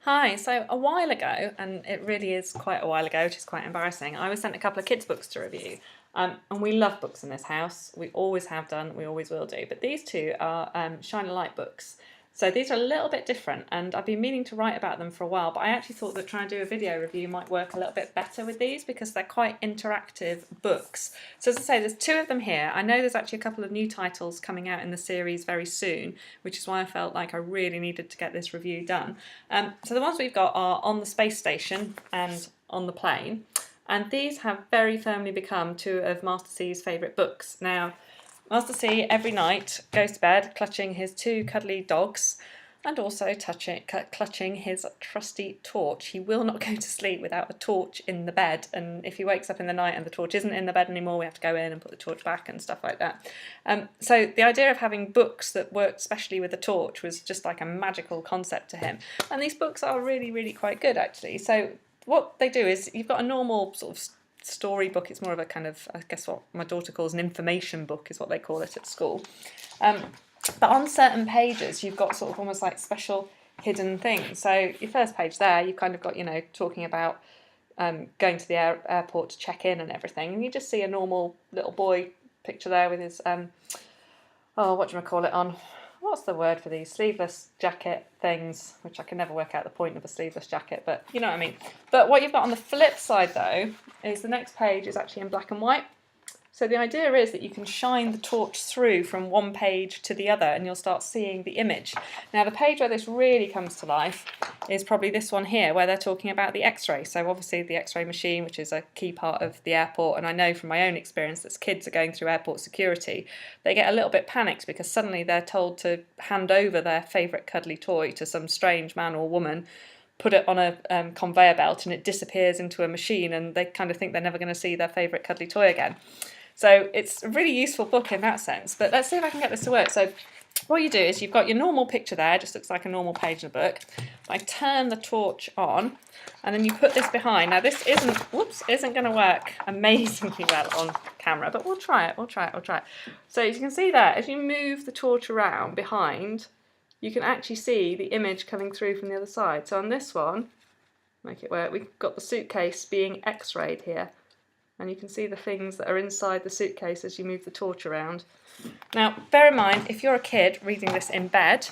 Hi, so a while ago, and it really is quite a while ago, which is quite embarrassing, I was sent a couple of kids' books to review. And we love books in this house. We always have done, we always will do. But these two are Shine a Light books. So these are a little bit different, and I've been meaning to write about them for a while, but I actually thought that trying to do a video review might work a little bit better with these because they're quite interactive books. So as I say, there's two of them here. I know there's actually a couple of new titles coming out in the series very soon, which is why I felt like I really needed to get this review done. So the ones we've got are On the Space Station and On the Plane, and these have very firmly become two of Master C's favourite books. Now, Master C every night goes to bed clutching his two cuddly dogs and also clutching his trusty torch. He will not go to sleep without a torch in the bed, and if he wakes up in the night and the torch isn't in the bed anymore, we have to go in and put the torch back and stuff like that. So the idea of having books that worked specially with a torch was just like a magical concept to him. And these books are really, really quite good actually. So what they do is you've got a normal sort of storybook. It's more of a kind of, I guess what my daughter calls an information book is what they call it at school. But on certain pages you've got sort of almost like special hidden things. So your first page there, you've kind of got, talking about going to the airport to check in and everything, and you just see a normal little boy picture there with his, what do you call it on? What's the word for these? Sleeveless jacket things, which I can never work out the point of a sleeveless jacket, but you know what I mean. But what you've got on the flip side though, is the next page is actually in black and white. So the idea is that you can shine the torch through from one page to the other and you'll start seeing the image. Now the page where this really comes to life is probably this one here, where they're talking about the X-ray. So obviously the X-ray machine, which is a key part of the airport, and I know from my own experience that as kids are going through airport security, they get a little bit panicked because suddenly they're told to hand over their favourite cuddly toy to some strange man or woman, put it on a conveyor belt, and it disappears into a machine, and they kind of think they're never going to see their favourite cuddly toy again. So it's a really useful book in that sense. But let's see if I can get this to work. So what you do is you've got your normal picture there, just looks like a normal page in a book. I turn the torch on, and then you put this behind. Now this isn't going to work amazingly well on camera, but we'll try it. So as you can see there, as you move the torch around behind, you can actually see the image coming through from the other side. So on this one, make it work, we've got the suitcase being X-rayed here. And you can see the things that are inside the suitcase as you move the torch around. Now, bear in mind, if you're a kid reading this in bed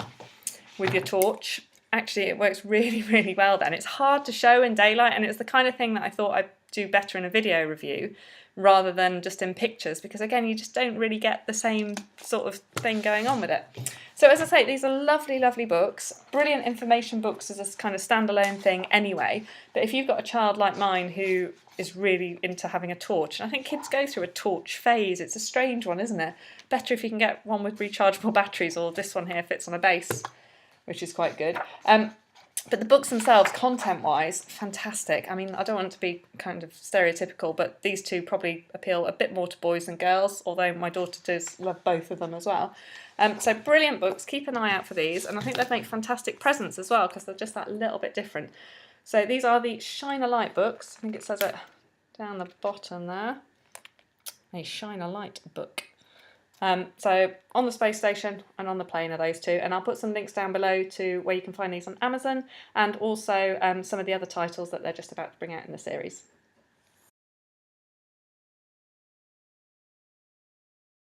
with your torch, actually it works really, really well then. It's hard to show in daylight, and it's the kind of thing that I thought I'd do better in a video review rather than just in pictures, because again, you just don't really get the same sort of thing going on with it. So as I say, these are lovely, lovely books, brilliant information books as a kind of standalone thing anyway, but if you've got a child like mine who is really into having a torch, and I think kids go through a torch phase, it's a strange one, isn't it? Better if you can get one with rechargeable batteries, or this one here fits on a base, which is quite good. But the books themselves, content-wise, fantastic. I mean, I don't want to be kind of stereotypical, but these two probably appeal a bit more to boys than girls, although my daughter does love both of them as well. So brilliant books, keep an eye out for these, and I think they'd make fantastic presents as well, because they're just that little bit different. So these are the Shine a Light books. I think it says it down the bottom there. A Shine a Light book. So On the Space Station and On the Plane are those two, and I'll put some links down below to where you can find these on Amazon, and also some of the other titles that they're just about to bring out in the series.